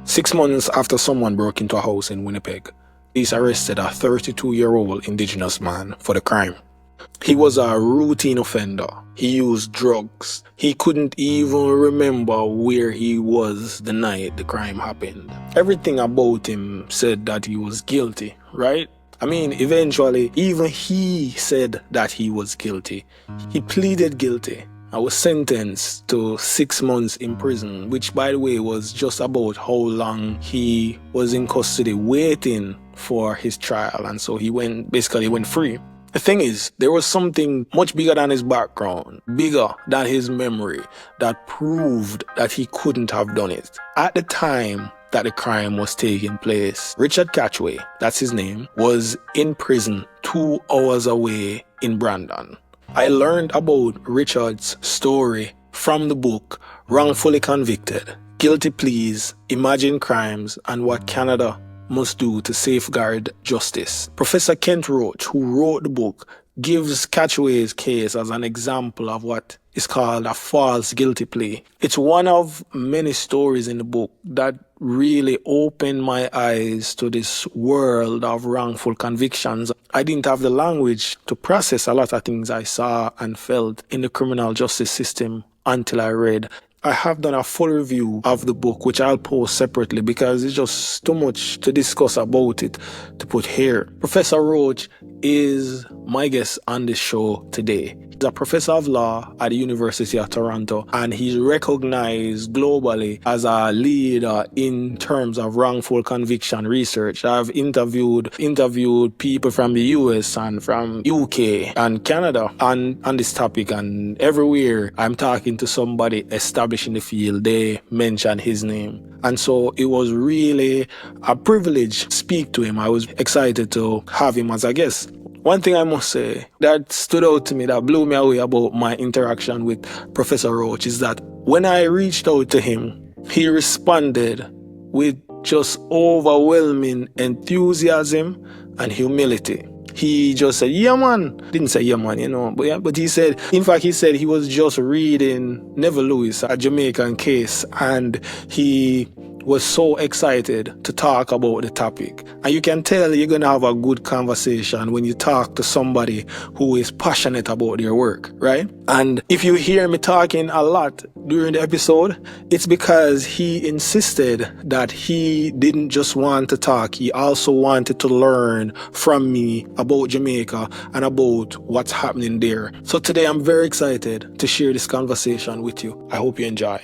6 months after someone broke into a house in Winnipeg, police arrested a 32-year-old Indigenous man for the crime. He was a routine offender. He used drugs. He couldn't even remember where he was the night the crime happened. Everything about him said that he was guilty, right? I mean, eventually, even he said that he was guilty. He pleaded guilty. I was sentenced to 6 months in prison, which, by the way, was just about how long he was in custody waiting for his trial. And so he went free. The thing is, there was something much bigger than his background, bigger than his memory, that proved that he couldn't have done it. At the time that the crime was taking place, Richard Catchway, that's his name, was in prison 2 hours away in Brandon. I learned about Richard's story from the book Wrongfully Convicted, Guilty Pleas, Imagined Crimes, and What Canada Must Do to Safeguard Justice. Professor Kent Roach, who wrote the book, gives Catchway's case as an example of what is called a false guilty plea. It's one of many stories in the book that really opened my eyes to this world of wrongful convictions. I didn't have the language to process a lot of things I saw and felt in the criminal justice system until I read. I have done a full review of the book, which I'll post separately because it's just too much to discuss about it to put here. Professor Roach is my guest on this show today. He's a professor of law at the University of Toronto, and he's recognized globally as a leader in terms of wrongful conviction research. I've interviewed people from the US and from UK and Canada on this topic, and everywhere I'm talking to somebody established in the field, they mention his name. And so it was really a privilege to speak to him. I was excited to have him as a guest. One thing I must say that stood out to me, that blew me away about my interaction with Professor Roach, is that when I reached out to him, he responded with just overwhelming enthusiasm and humility. He just said, yeah, man. Didn't say, yeah, man, but he said, in fact, he said he was just reading Neville Lewis, a Jamaican case, and he was so excited to talk about the topic. And you can tell you're going to have a good conversation when you talk to somebody who is passionate about their work, right? And if you hear me talking a lot during the episode, it's because he insisted that he didn't just want to talk, he also wanted to learn from me about Jamaica and about what's happening there. So today I'm very excited to share this conversation with you. I hope you enjoy.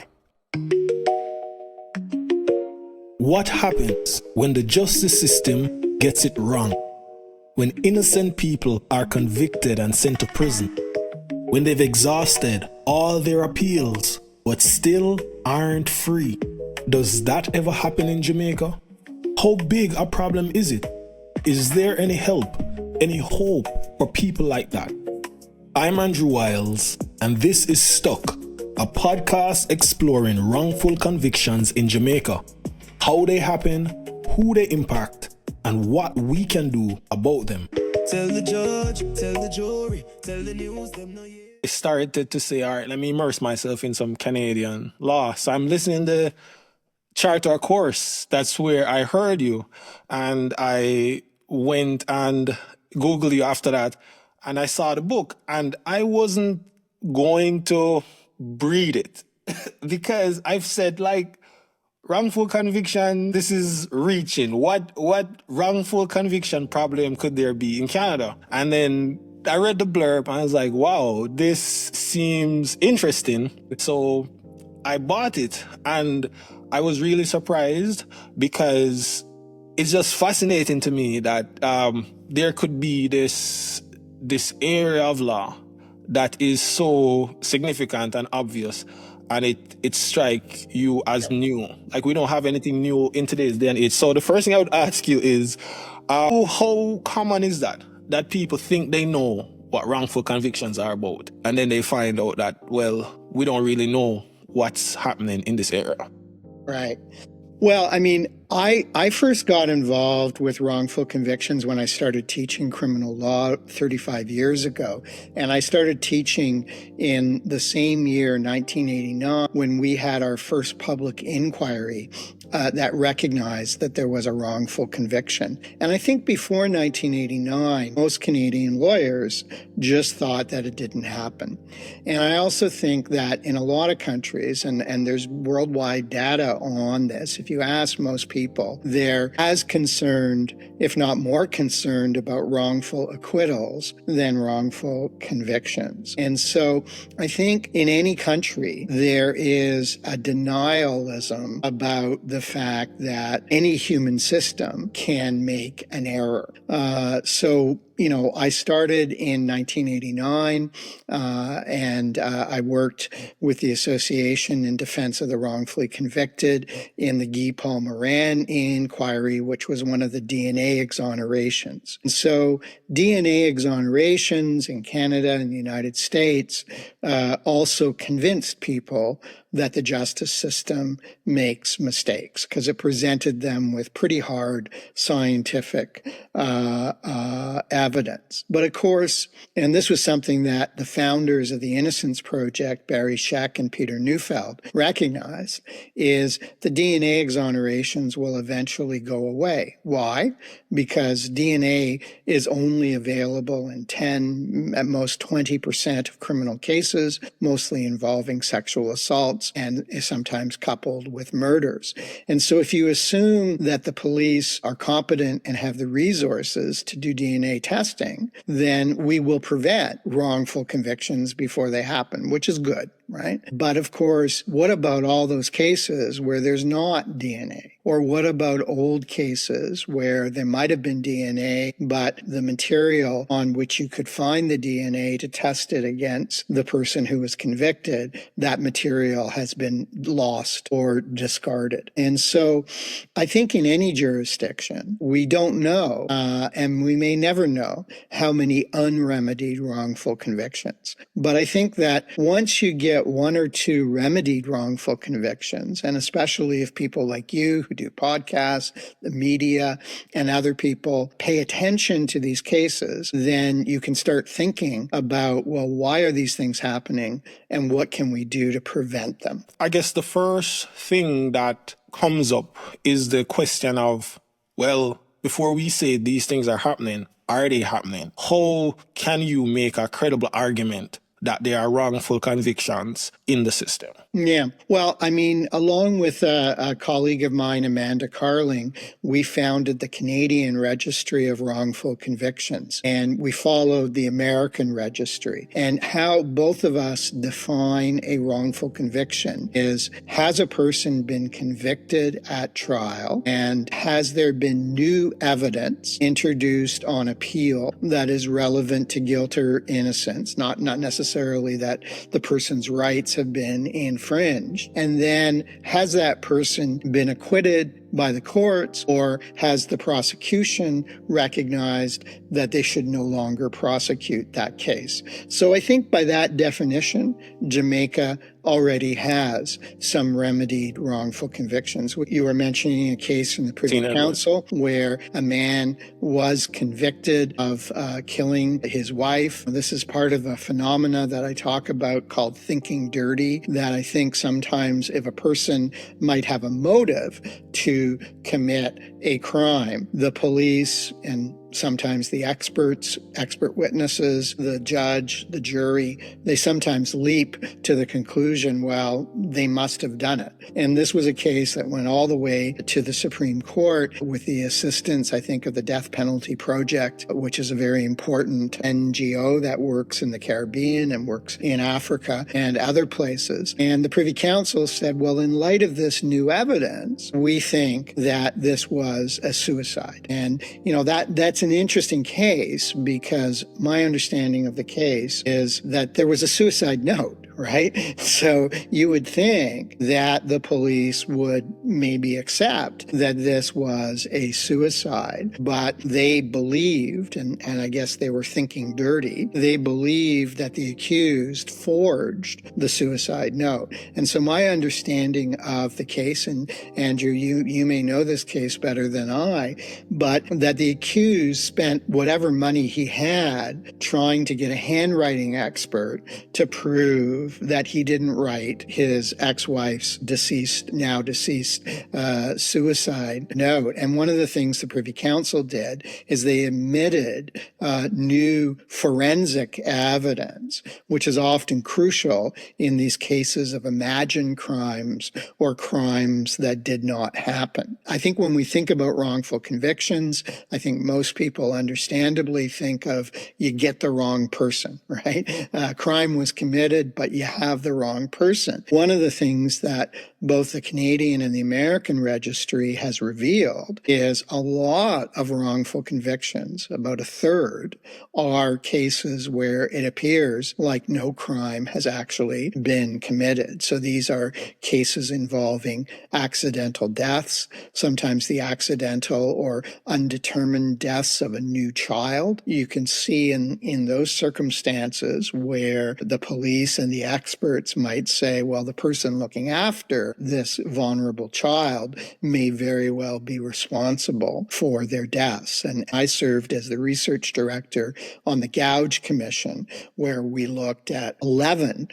What happens when the justice system gets it wrong? When innocent people are convicted and sent to prison? When they've exhausted all their appeals but still aren't free? Does that ever happen in Jamaica? How big a problem is it? Is there any help, any hope for people like that? I'm Andrew Wiles, and this is Stuck, a podcast exploring wrongful convictions in Jamaica. How they happen, who they impact, and what we can do about them. Tell the judge, tell the jury, tell the news, them no yeah. I started to say, all right, let me immerse myself in some Canadian law. So I'm listening to the charter course. That's where I heard you. And I went and Googled you after that. And I saw the book. And I wasn't going to read it because I've said, wrongful conviction, this is reaching. What wrongful conviction problem could there be in Canada? And then I read the blurb and I was like, wow, this seems interesting. So I bought it and I was really surprised because it's just fascinating to me that there could be this area of law that is so significant and obvious, and it strikes you as new. Like, we don't have anything new in today's day and age. So the first thing I would ask you is, how common is that people think they know what wrongful convictions are about, and then they find out that, well, we don't really know what's happening in this area? Right. Well, I mean, I first got involved with wrongful convictions when I started teaching criminal law 35 years ago. And I started teaching in the same year, 1989, when we had our first public inquiry that recognized that there was a wrongful conviction. And I think before 1989, most Canadian lawyers just thought that it didn't happen. And I also think that in a lot of countries, and there's worldwide data on this, if you ask most people, they're as concerned, if not more concerned, about wrongful acquittals than wrongful convictions. And so I think in any country, there is a denialism about the fact that any human system can make an error. I started in 1989, and I worked with the Association in Defense of the Wrongfully Convicted in the Guy Paul Moran inquiry, which was one of the DNA exonerations. And so DNA exonerations in Canada and the United States also convinced people that the justice system makes mistakes because it presented them with pretty hard scientific evidence. But of course, and this was something that the founders of the Innocence Project, Barry Scheck and Peter Neufeld, recognized, is the DNA exonerations will eventually go away. Why? Because DNA is only available in 10, at most 20% of criminal cases, mostly involving sexual assaults and is sometimes coupled with murders. And so if you assume that the police are competent and have the resources to do DNA testing, then we will prevent wrongful convictions before they happen, which is good, right? But of course, what about all those cases where there's not DNA? Or what about old cases where there might have been DNA, but the material on which you could find the DNA to test it against the person who was convicted, that material has been lost or discarded. And so I think in any jurisdiction, we don't know, and we may never know, how many unremedied wrongful convictions. But I think that once you get one or two remedied wrongful convictions, and especially if people like you who do podcasts, the media, and other people pay attention to these cases, then you can start thinking about, well, why are these things happening and what can we do to prevent them? I guess the first thing that comes up is the question of, well, before we say these things are happening, are they happening? How can you make a credible argument that there are wrongful convictions in the system? Yeah. Well, I mean, along with a colleague of mine, Amanda Carling, we founded the Canadian Registry of Wrongful Convictions, and we followed the American Registry. And how both of us define a wrongful conviction is, has a person been convicted at trial, and has there been new evidence introduced on appeal that is relevant to guilt or innocence, not necessarily that the person's rights have been infringed. And then has that person been acquitted by the courts, or has the prosecution recognized that they should no longer prosecute that case? So I think by that definition, Jamaica already has some remedied wrongful convictions. You were mentioning a case in the Privy Council where a man was convicted of killing his wife. This is part of a phenomena that I talk about called thinking dirty, that I think sometimes if a person might have a motive to commit a crime, the police and sometimes the expert witnesses, the judge, the jury, they sometimes leap to the conclusion, well, they must have done it. And this was a case that went all the way to the Supreme Court with the assistance, I think, of the Death Penalty Project, which is a very important NGO that works in the Caribbean and works in Africa and other places. And the Privy Council said, well, in light of this new evidence, we think that this was a suicide. And, that's an interesting case, because my understanding of the case is that there was a suicide note, right? So you would think that the police would maybe accept that this was a suicide, but they believed, and I guess they were thinking dirty, they believed that the accused forged the suicide note. And so my understanding of the case, and Andrew, you may know this case better than I, but that the accused spent whatever money he had trying to get a handwriting expert to prove prove that he didn't write his ex-wife's now deceased suicide note. And one of the things the Privy Council did is they admitted new forensic evidence, which is often crucial in these cases of imagined crimes or crimes that did not happen. I think when we think about wrongful convictions, I think most people understandably think of you get the wrong person, right? Crime was committed, but you have the wrong person. One of the things that both the Canadian and the American registry has revealed is a lot of wrongful convictions, about a third, are cases where it appears like no crime has actually been committed. So these are cases involving accidental deaths, sometimes the accidental or undetermined deaths of a new child. You can see in those circumstances where the police and the experts might say, well, the person looking after this vulnerable child may very well be responsible for their deaths. And I served as the research director on the Gouge Commission, where we looked at 11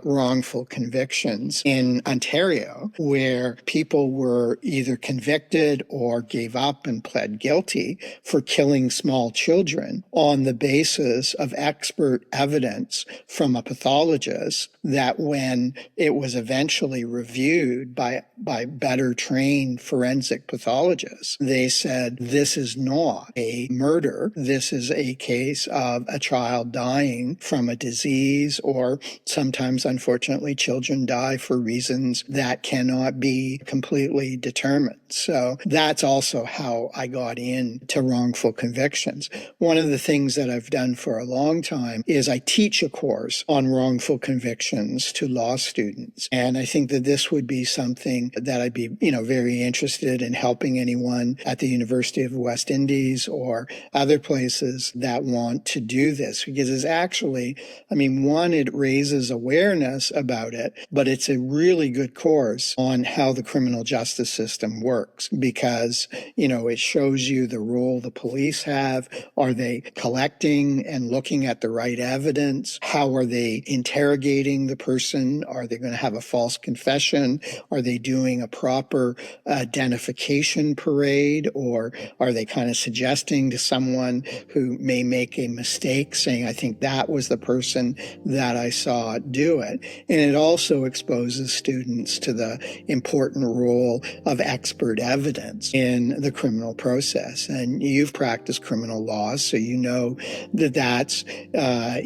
wrongful convictions in Ontario, where people were either convicted or gave up and pled guilty for killing small children on the basis of expert evidence from a pathologist that, when it was eventually reviewed by better trained forensic pathologists, they said, this is not a murder. This is a case of a child dying from a disease, or sometimes, unfortunately, children die for reasons that cannot be completely determined. So that's also how I got into wrongful convictions. One of the things that I've done for a long time is I teach a course on wrongful convictions to law students. And I think that this would be something that I'd be, very interested in helping anyone at the University of the West Indies or other places that want to do this, because it's actually, one, it raises awareness about it, but it's a really good course on how the criminal justice system works, because, it shows you the role the police have. Are they collecting and looking at the right evidence? How are they interrogating the person? Are they going to have a false confession? Are they doing a proper identification parade? Or are they kind of suggesting to someone who may make a mistake, saying, I think that was the person that I saw do it? And it also exposes students to the important role of expert evidence in the criminal process. And you've practiced criminal law, so you know that that's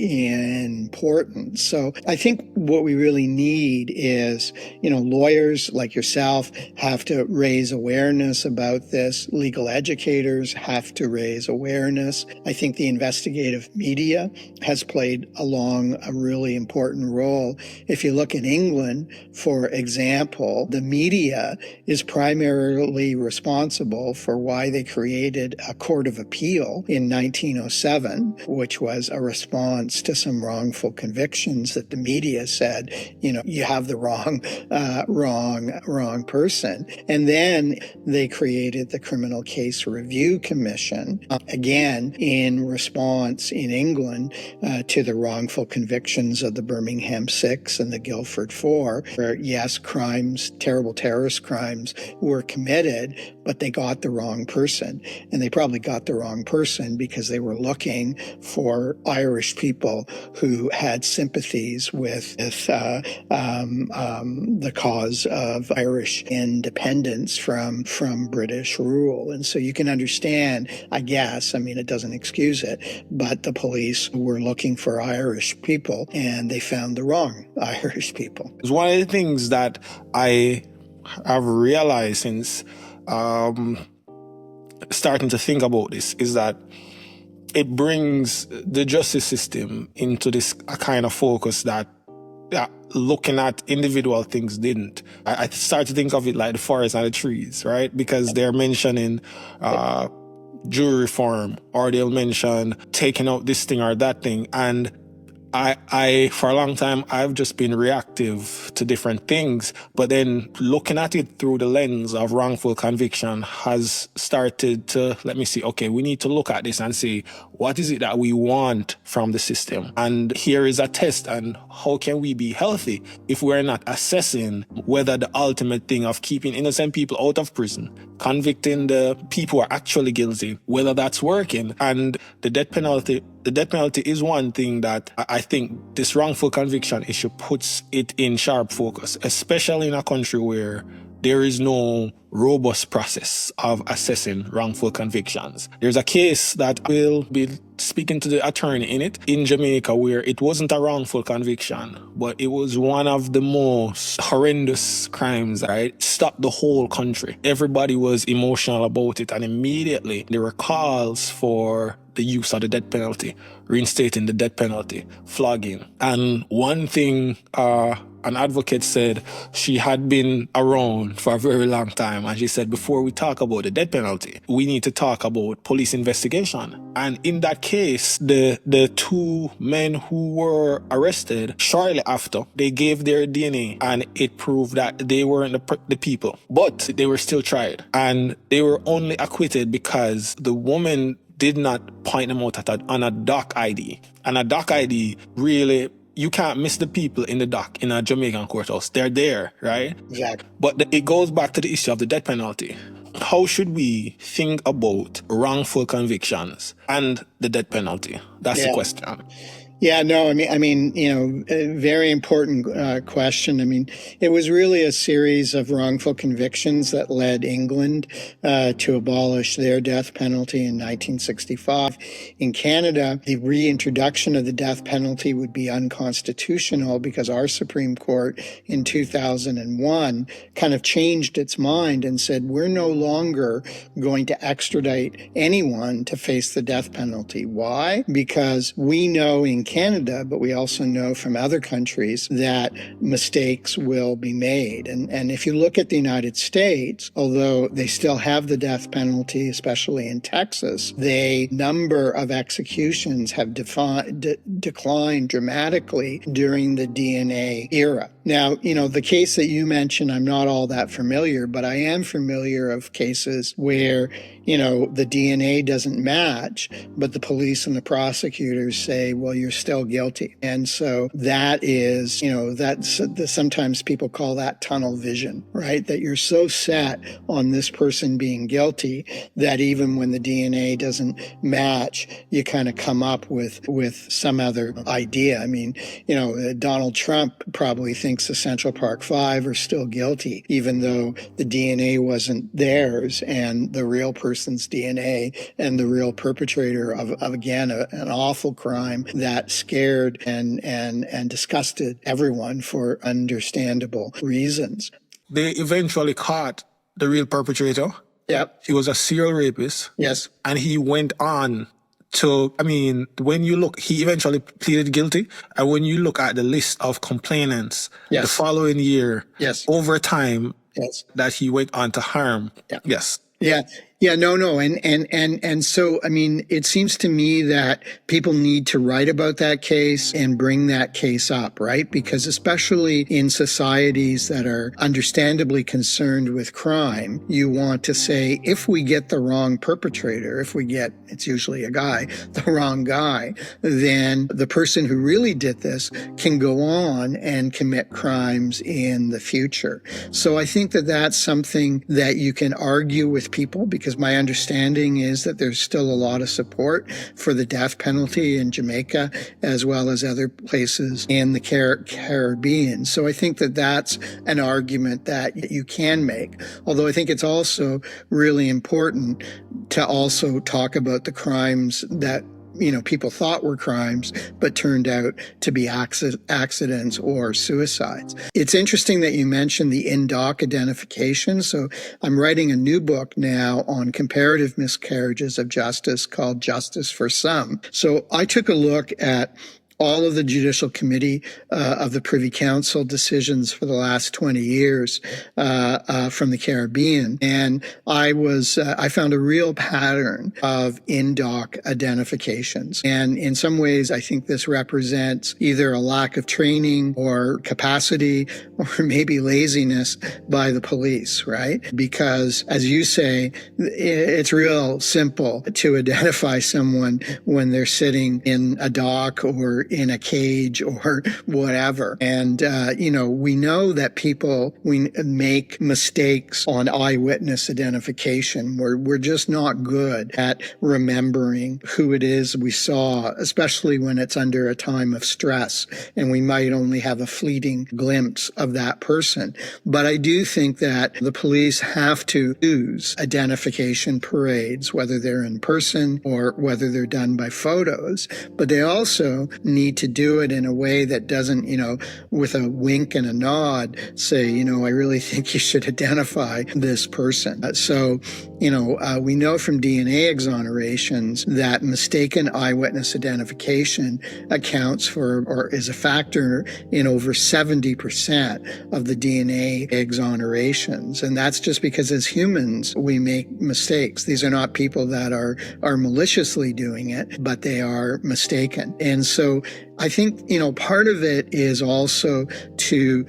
important. So I think what we really need is, lawyers like yourself have to raise awareness about this. Legal educators have to raise awareness. I think the investigative media has played along a really important role. If you look at England, for example, the media is primarily responsible for why they created a court of appeal in 1907, which was a response to some wrongful convictions that the media said, you have the wrong person. And then they created the Criminal Case Review Commission, again, in response in England to the wrongful convictions of the Birmingham Six and the Guildford Four, where, yes, crimes, terrible terrorist crimes were committed, but they got the wrong person. And they probably got the wrong person because they were looking for Irish people who had sympathies with the cause of Irish independence from British rule. And so you can understand, I guess, it doesn't excuse it, but the police were looking for Irish people and they found the wrong Irish people. It's one of the things that I have realized since starting to think about this is that it brings the justice system into this kind of focus that looking at individual things didn't. I start to think of it like the forest and the trees, right? Because they're mentioning jury reform, or they'll mention taking out this thing or that thing. And I for a long time I've just been reactive to different things, but then looking at it through the lens of wrongful conviction has started to let me see, okay, we need to look at this and see what is it that we want from the system. And here is a test, and how can we be healthy if we're not assessing whether the ultimate thing of keeping innocent people out of prison, convicting the people who are actually guilty, whether that's working. And the death penalty is one thing that I think this wrongful conviction issue puts it in sharp focus, especially in a country where there is no robust process of assessing wrongful convictions. There's a case that will be speaking to the attorney in it in Jamaica where it wasn't a wrongful conviction, but it was one of the most horrendous crimes, right? Stopped the whole country. Everybody was emotional about it, and immediately there were calls for the use of the death penalty, reinstating the death penalty, flogging. And one thing an advocate said, she had been around for a very long time, and she said, before we talk about the death penalty, we need to talk about police investigation. And in that case, the two men who were arrested, shortly after, they gave their DNA, and it proved that they weren't the people, but they were still tried. And they were only acquitted because the woman did not point them out on a doc ID. And a doc ID really, you can't miss the people in the dock in a Jamaican courthouse. They're there, right? Exactly. But it goes back to the issue of the death penalty. How should we think about wrongful convictions and the death penalty? That's the question. Yeah, no, I mean, a very important question. I mean, it was really a series of wrongful convictions that led England to abolish their death penalty in 1965. In Canada, the reintroduction of the death penalty would be unconstitutional because our Supreme Court in 2001 kind of changed its mind and said, we're no longer going to extradite anyone to face the death penalty. Why? Because we know in Canada, but we also know from other countries that mistakes will be made. And if you look at the United States, although they still have the death penalty, especially in Texas, the number of executions have declined dramatically during the DNA era. Now, the case that you mentioned, I'm not all that familiar, but I am familiar of cases where, the DNA doesn't match, but the police and the prosecutors say, well, you're still guilty. And so that is, sometimes people call that tunnel vision, right? That you're so set on this person being guilty that even when the DNA doesn't match, you kind of come up with some other idea. I mean, Donald Trump probably thinks the Central Park Five are still guilty, even though the DNA wasn't theirs and the real person's DNA and the real perpetrator of again, an awful crime that scared and disgusted everyone for understandable reasons. They eventually caught the real perpetrator. Yep. He was a serial rapist. Yes. And he went on to, when you look, he eventually pleaded guilty. And when you look at the list of complainants, the following year, over time, that he went on to harm. Yes. Yeah, no. And so, it seems to me that people need to write about that case and bring that case up, right? Because especially in societies that are understandably concerned with crime, you want to say, if we get the wrong perpetrator, it's usually a guy, the wrong guy, then the person who really did this can go on and commit crimes in the future. So I think that that's something that you can argue with people, because my understanding is that there's still a lot of support for the death penalty in Jamaica as well as other places in the Caribbean. So I think that that's an argument that you can make. Although I think it's also really important to also talk about the crimes that people thought were crimes, but turned out to be accidents or suicides. It's interesting that you mentioned the in-doc identification. So I'm writing a new book now on comparative miscarriages of justice called Justice for Some. So I took a look at all of the Judicial Committee of the Privy Council decisions for the last 20 years from the Caribbean. And I found a real pattern of in-dock identifications. And in some ways, I think this represents either a lack of training or capacity or maybe laziness by the police, right? Because as you say, it's real simple to identify someone when they're sitting in a dock or in a cage or whatever. And, we know that we make mistakes on eyewitness identification. We're just not good at remembering who it is we saw, especially when it's under a time of stress and we might only have a fleeting glimpse of that person. But I do think that the police have to use identification parades, whether they're in person or whether they're done by photos. But they also need to do it in a way that doesn't, with a wink and a nod, say, I really think you should identify this person. We know from DNA exonerations that mistaken eyewitness identification accounts for or is a factor in over 70% of the DNA exonerations. And that's just because as humans, we make mistakes. These are not people that are maliciously doing it, but they are mistaken. And so I think, part of it is also to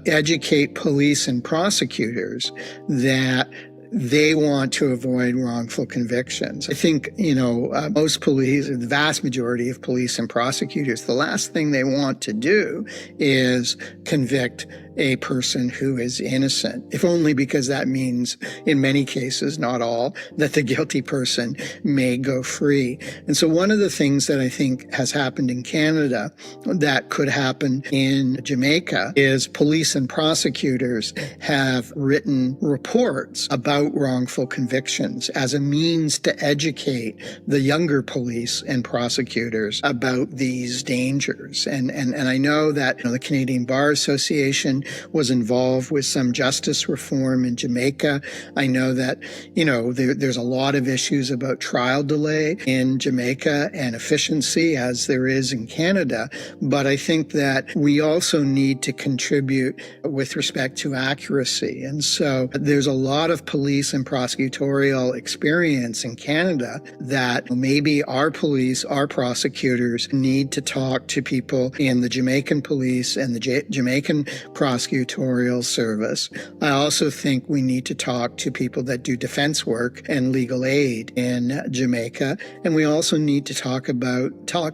educate police and prosecutors that they want to avoid wrongful convictions. I think, most police, the vast majority of police and prosecutors, the last thing they want to do is convict a person who is innocent, if only because that means, in many cases, not all, that the guilty person may go free. And so one of the things that I think has happened in Canada that could happen in Jamaica is police and prosecutors have written reports about wrongful convictions as a means to educate the younger police and prosecutors about these dangers. And I know that the Canadian Bar Association was involved with some justice reform in Jamaica. I know that, there's a lot of issues about trial delay in Jamaica and efficiency as there is in Canada. But I think that we also need to contribute with respect to accuracy. And so there's a lot of police and prosecutorial experience in Canada that maybe our police, our prosecutors need to talk to people in the Jamaican police and the Jamaican prosecutorial service. I also think we need to talk to people that do defense work and legal aid in Jamaica. And we also need to talk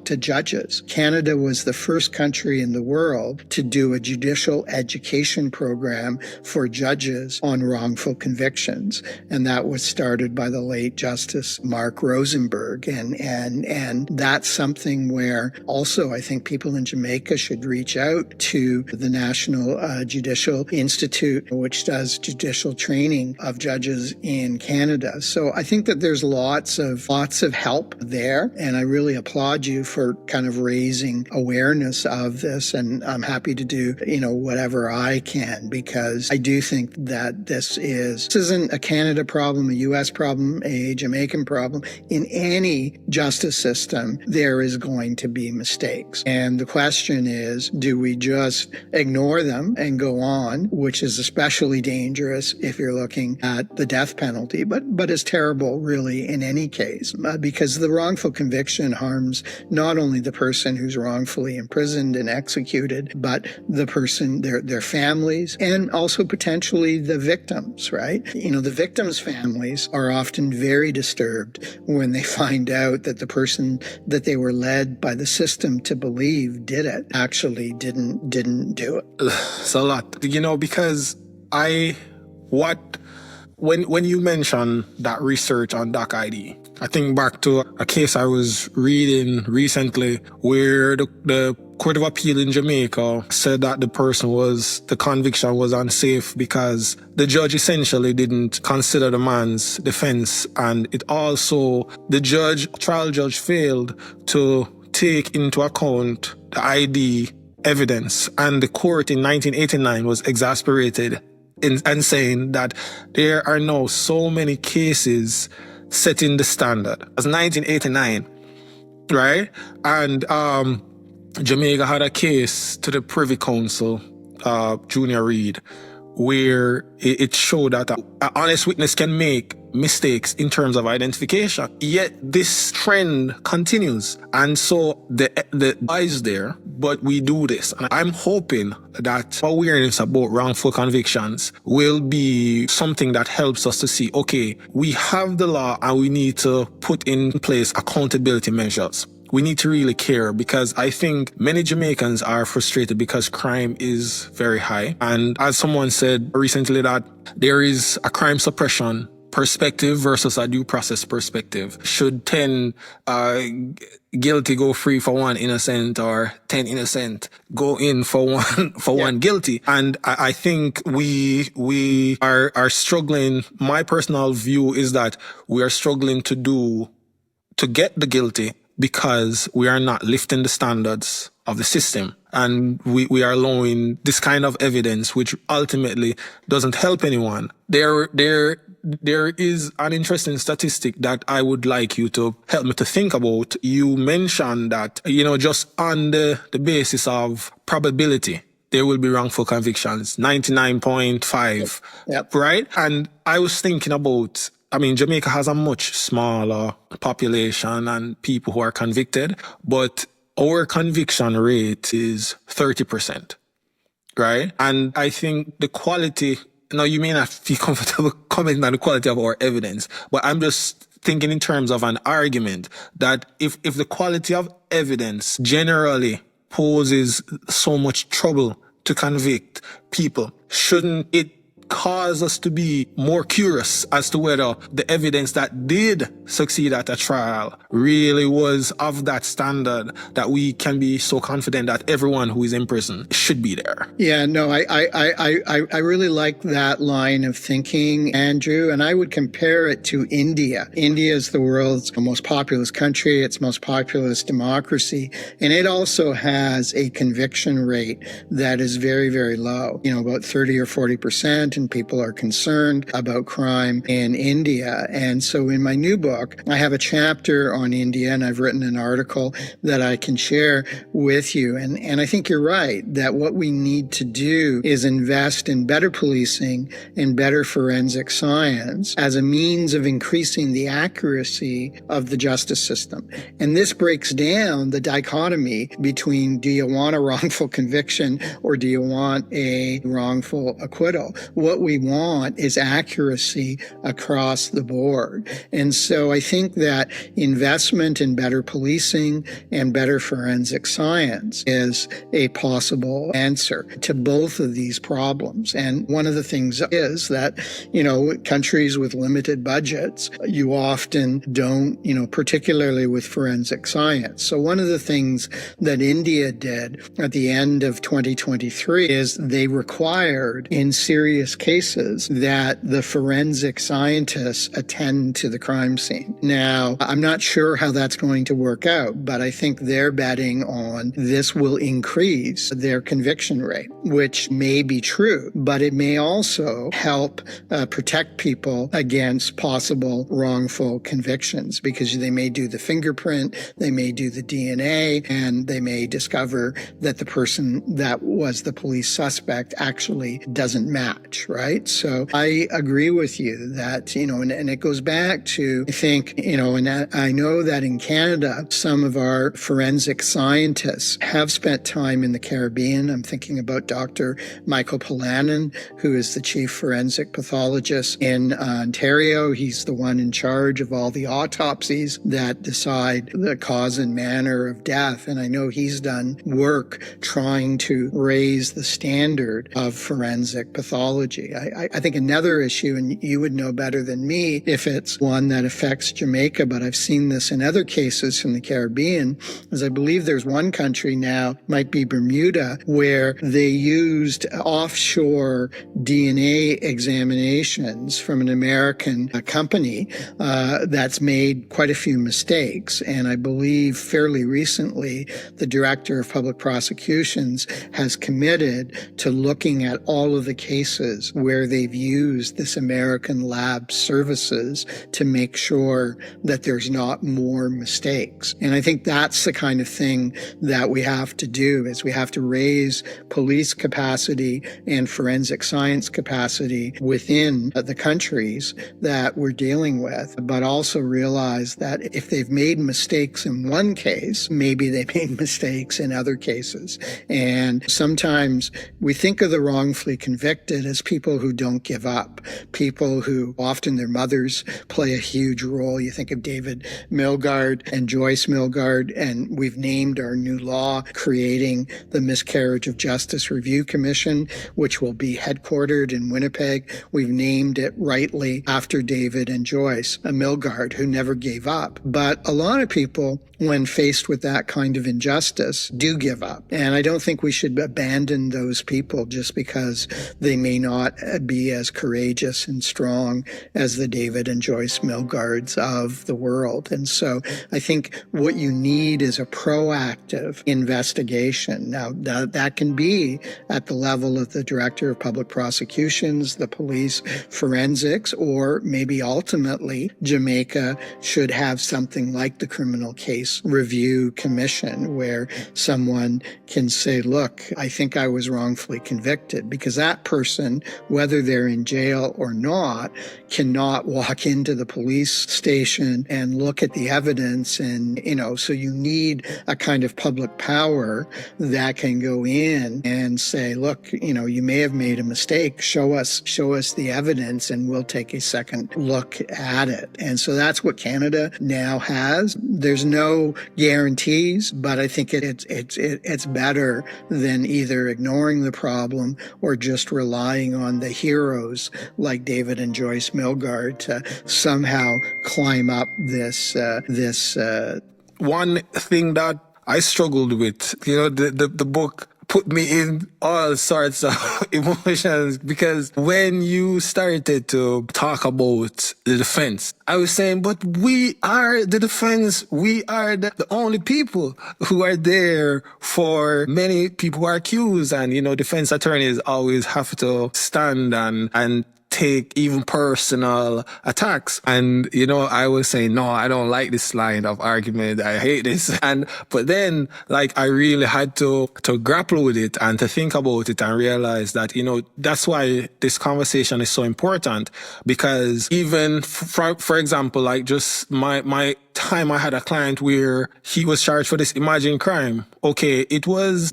to judges. Canada was the first country in the world to do a judicial education program for judges on wrongful convictions. And that was started by the late Justice Mark Rosenberg. And that's something where also I think people in Jamaica should reach out to the National Judicial Institute, which does judicial training of judges in Canada. So I think that there's lots of help there. And I really applaud you for kind of raising awareness of this. And I'm happy to do, whatever I can, because I do think that this isn't a Canada problem, a US problem, a Jamaican problem. In any justice system, there is going to be mistakes. And the question is, do we just ignore them and go on, which is especially dangerous if you're looking at the death penalty, but is terrible really in any case, because the wrongful conviction harms not only the person who's wrongfully imprisoned and executed, but the person, their families, and also potentially the victims, right? The victims' families are often very disturbed when they find out that the person that they were led by the system to believe did it actually didn't do it. It's a lot, because when you mention that research on Doc ID, I think back to a case I was reading recently where the Court of Appeal in Jamaica said that the conviction was unsafe because the judge essentially didn't consider the man's defense, and the trial judge failed to take into account the ID evidence, and the court in 1989 was exasperated and saying that there are now so many cases setting the standard. As 1989, right? And Jamaica had a case to the Privy Council, Junior Reid, where it showed that an honest witness can make mistakes in terms of identification. Yet this trend continues. And so the is there, but we do this. And I'm hoping that awareness about wrongful convictions will be something that helps us to see, okay, we have the law and we need to put in place accountability measures. We need to really care, because I think many Jamaicans are frustrated because crime is very high. And as someone said recently, that there is a crime suppression perspective versus a due process perspective. Should 10 guilty go free for one innocent, or 10 innocent go in for one guilty? And I think we are struggling. My personal view is that we are struggling to get the guilty, because we are not lifting the standards of the system. And we are allowing this kind of evidence, which ultimately doesn't help anyone. There is an interesting statistic that I would like you to help me to think about. You mentioned that, just on the basis of probability, there will be wrongful convictions, 99.5, Yep. right? And I was thinking about, Jamaica has a much smaller population and people who are convicted, but our conviction rate is 30%, right? And I think the quality, now you may not feel comfortable commenting on the quality of our evidence, but I'm just thinking in terms of an argument that if the quality of evidence generally poses so much trouble to convict people, shouldn't it cause us to be more curious as to whether the evidence that did succeed at a trial really was of that standard that we can be so confident that everyone who is in prison should be there? Yeah, no, I really like that line of thinking, Andrew, and I would compare it to India. India is the world's most populous country, its most populous democracy, and it also has a conviction rate that is very, very low, about 30 or 40%, and people are concerned about crime in India. And so in my new book, I have a chapter on India, and I've written an article that I can share with you. And I think you're right that what we need to do is invest in better policing and better forensic science as a means of increasing the accuracy of the justice system. And this breaks down the dichotomy between, do you want a wrongful conviction or do you want a wrongful acquittal? What we want is accuracy across the board. And so I think that investment in better policing and better forensic science is a possible answer to both of these problems. And one of the things is that, countries with limited budgets, you often don't, particularly with forensic science. So one of the things that India did at the end of 2023 is they required, in serious cases, that the forensic scientists attend to the crime scene. Now, I'm not sure how that's going to work out, but I think they're betting on this will increase their conviction rate, which may be true, but it may also help protect people against possible wrongful convictions, because they may do the fingerprint, they may do the DNA, and they may discover that the person that was the police suspect actually doesn't match, right? So I agree with you that, and it goes back to, I think, and I know that in Canada, some of our forensic scientists have spent time in the Caribbean. I'm thinking about Dr. Michael Polanin, who is the chief forensic pathologist in Ontario. He's the one in charge of all the autopsies that decide the cause and manner of death. And I know he's done work trying to raise the standard of forensic pathology. I think another issue, and you would know better than me if it's one that affects Jamaica, but I've seen this in other cases from the Caribbean, is I believe there's one country now, might be Bermuda, where they used offshore DNA examinations from an American company that's made quite a few mistakes. And I believe fairly recently, the director of public prosecutions has committed to looking at all of the cases cases where they've used this American lab services to make sure that there's not more mistakes. And I think that's the kind of thing that we have to do, is we have to raise police capacity and forensic science capacity within the countries that we're dealing with, but also realize that if they've made mistakes in one case, maybe they made mistakes in other cases. And sometimes we think of the wrongfully convicted as people who don't give up, people who often their mothers play a huge role. You think of David Milgaard and Joyce Milgaard, and we've named our new law creating the Miscarriage of Justice Review Commission, which will be headquartered in Winnipeg. We've named it rightly after David and Joyce Milgaard, who never gave up. But a lot of people, when faced with that kind of injustice, do give up. And I don't think we should abandon those people just because they may not be as courageous and strong as the David and Joyce Milgaards of the world. And so I think what you need is a proactive investigation. Now, that can be at the level of the Director of Public Prosecutions, the police, forensics, or maybe ultimately Jamaica should have something like the Criminal Case Review Commission, where someone can say, look, I think I was wrongfully convicted, because that person, whether they're in jail or not, cannot walk into the police station and look at the evidence. And, so you need a kind of public power that can go in and say, look, you may have made a mistake. Show us the evidence and we'll take a second look at it. And so that's what Canada now has. There's no guarantees, but I think it's better than either ignoring the problem or just relying on the heroes like David and Joyce Milgaard to somehow climb up this. One thing that I struggled with, the book put me in all sorts of emotions, because when you started to talk about the defense, I was saying, but we are the defense. We are the only people who are there for many people who are accused. And, defense attorneys always have to stand and take even personal attacks. And, I was saying, no, I don't like this line of argument. I hate this. But then, I really had to grapple with it and to think about it and realize that, that's why this conversation is so important. Because even for example, just my time, I had a client where he was charged for this imagined crime. Okay, it was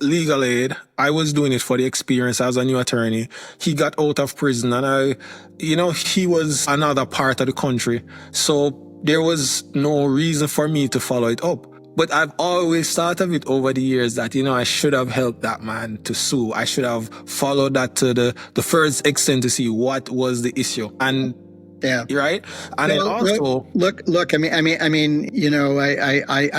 legal aid. I was doing it for the experience as a new attorney. He got out of prison and he was another part of the country. So there was no reason for me to follow it up. But I've always thought of it over the years that, I should have helped that man to sue. I should have followed that to the first extent to see what was the issue. And yeah. Right. And then also look, I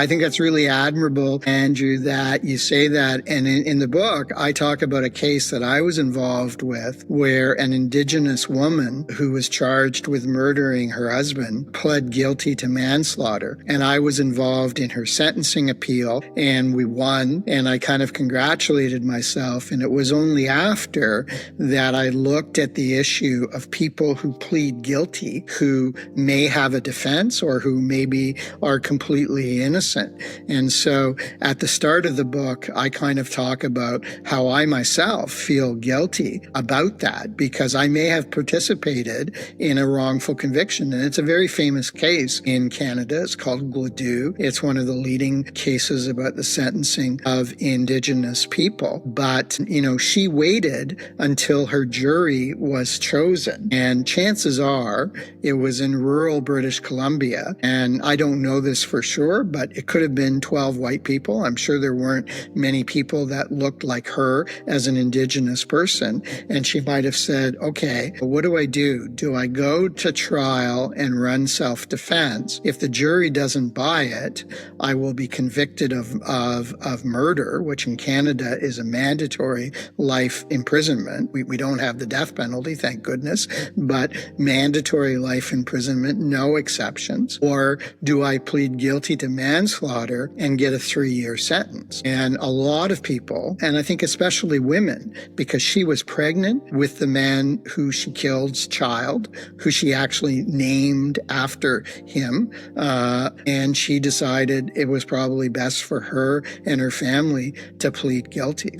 think that's really admirable, Andrew, that you say that. And in the book, I talk about a case that I was involved with where an Indigenous woman who was charged with murdering her husband pled guilty to manslaughter. And I was involved in her sentencing appeal, and we won. And I kind of congratulated myself. And it was only after that I looked at the issue of people who plead guilty, who may have a defense or who maybe are completely innocent. And so at the start of the book, I kind of talk about how I myself feel guilty about that, because I may have participated in a wrongful conviction. And it's a very famous case in Canada. It's called Gladue. It's one of the leading cases about the sentencing of Indigenous people. But, she waited until her jury was chosen. And chances are it was in rural British Columbia. And I don't know this for sure, but it could have been 12 white people. I'm sure there weren't many people that looked like her as an Indigenous person. And she might have said, okay, what do I do? Do I go to trial and run self-defense? If the jury doesn't buy it, I will be convicted of murder, which in Canada is a mandatory life imprisonment. We don't have the death penalty, thank goodness, but mandatory mandatory life imprisonment, no exceptions? Or do I plead guilty to manslaughter and get a 3-year sentence? And a lot of people, and I think especially women, because she was pregnant with the man who she killed's child, who she actually named after him, and she decided it was probably best for her and her family to plead guilty.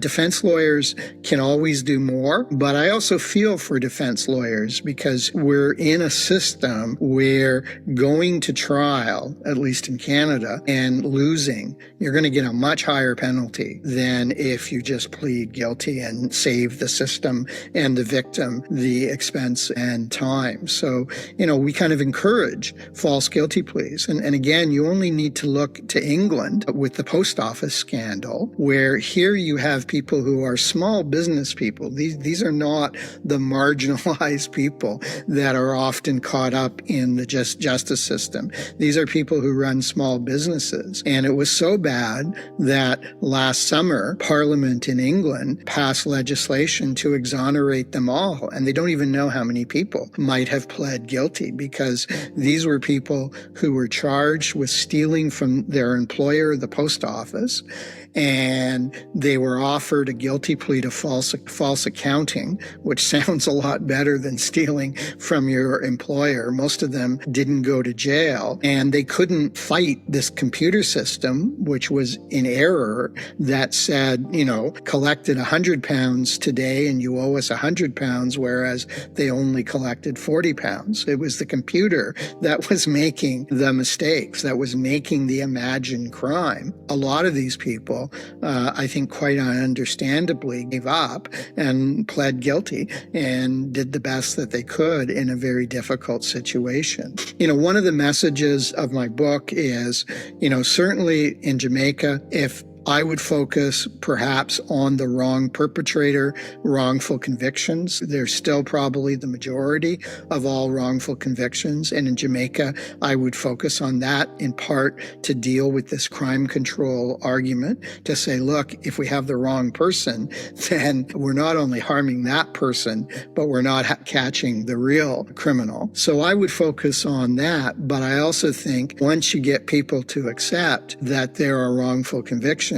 Defense lawyers can always do more, but I also feel for defense lawyers because we're in a system where going to trial, at least in Canada, and losing, you're going to get a much higher penalty than if you just plead guilty and save the system and the victim the expense and time. So, we kind of encourage false guilty pleas. And again, you only need to look to England with the post office scandal, where here you have people who are small business people. These are not the marginalized people that are often caught up in the justice system. These are people who run small businesses. And it was so bad that last summer, Parliament in England passed legislation to exonerate them all. And they don't even know how many people might have pled guilty, because these were people who were charged with stealing from their employer, the post office, and they were offered a guilty plea to false accounting, which sounds a lot better than stealing from your employer. Most of them didn't go to jail, and they couldn't fight this computer system, which was in error, that said, collected £100 today and you owe us £100, whereas they only collected £40. It was the computer that was making the mistakes, that was making the imagined crime. A lot of these people, I think quite understandably, gave up and pled guilty and did the best that they could in a very difficult situation. One of the messages of my book is, certainly in Jamaica, if I would focus perhaps on the wrong perpetrator, wrongful convictions. They're still probably the majority of all wrongful convictions. And in Jamaica, I would focus on that in part to deal with this crime control argument, to say, look, if we have the wrong person, then we're not only harming that person, but we're not catching the real criminal. So I would focus on that. But I also think once you get people to accept that there are wrongful convictions,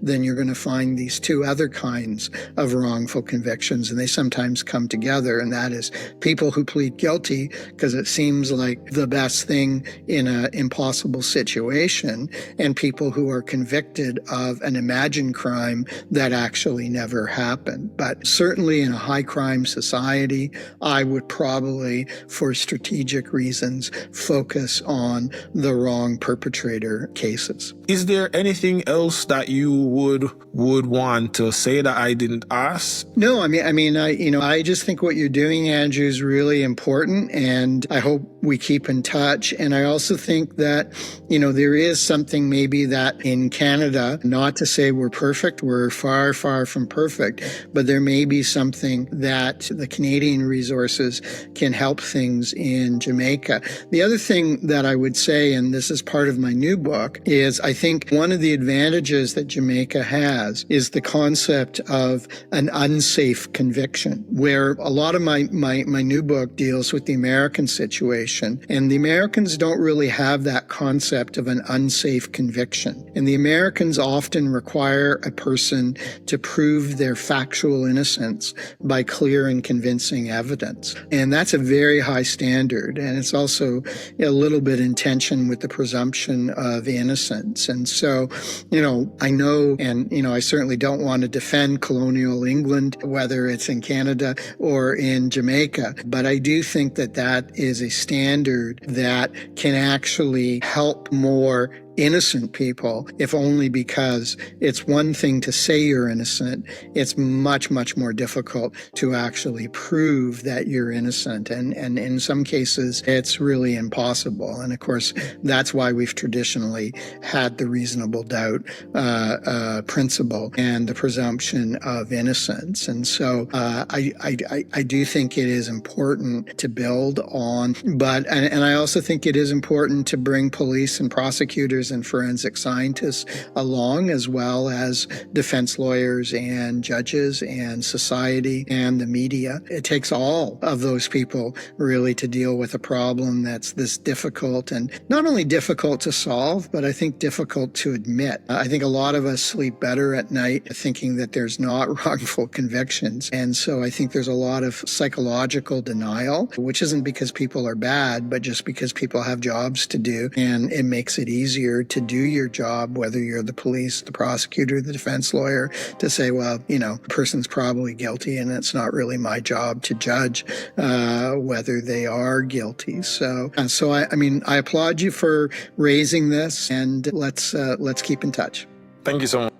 then you're going to find these two other kinds of wrongful convictions, and they sometimes come together, and that is people who plead guilty because it seems like the best thing in an impossible situation, and people who are convicted of an imagined crime that actually never happened. But certainly in a high crime society, I would probably, for strategic reasons, focus on the wrong perpetrator cases. Is there anything else that you would want to say that I didn't ask? No, I just think what you're doing, Andrew, is really important, and I hope we keep in touch. And I also think that, there is something maybe that in Canada, not to say we're perfect, we're far, far from perfect, but there may be something that the Canadian resources can help things in Jamaica. The other thing that I would say, and this is part of my new book, is I think one of the advantages that Jamaica has is the concept of an unsafe conviction, where a lot of my new book deals with the American situation, and the Americans don't really have that concept of an unsafe conviction. And the Americans often require a person to prove their factual innocence by clear and convincing evidence. And that's a very high standard, and it's also a little bit in tension with the presumption of innocence. And so, I know, and, I certainly don't want to defend colonial England, whether it's in Canada or in Jamaica, but I do think that that is a standard that can actually help more innocent people, if only because it's one thing to say you're innocent. It's much, much more difficult to actually prove that you're innocent. And in some cases, it's really impossible. And of course, that's why we've traditionally had the reasonable doubt principle and the presumption of innocence. And so I do think it is important to build on, and I also think it is important to bring police and prosecutors lawyers and forensic scientists along, as well as defense lawyers and judges and society and the media. It takes all of those people really to deal with a problem that's this difficult, and not only difficult to solve, but I think difficult to admit. I think a lot of us sleep better at night thinking that there's not wrongful convictions. And so I think there's a lot of psychological denial, which isn't because people are bad, but just because people have jobs to do. And it makes it easier to do your job, whether you're the police, the prosecutor, the defense lawyer, to say, well, the person's probably guilty and it's not really my job to judge whether they are guilty. So I applaud you for raising this, and let's keep in touch. Thank you so much.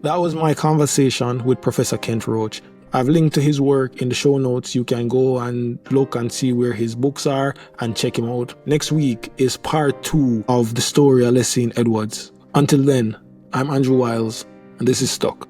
That was my conversation with Professor Kent Roach. I've linked to his work in the show notes. You can go and look and see where his books are and check him out. Next week is part 2 of the story of Lessine Edwards. Until then, I'm Andrew Wiles, and this is Stuck.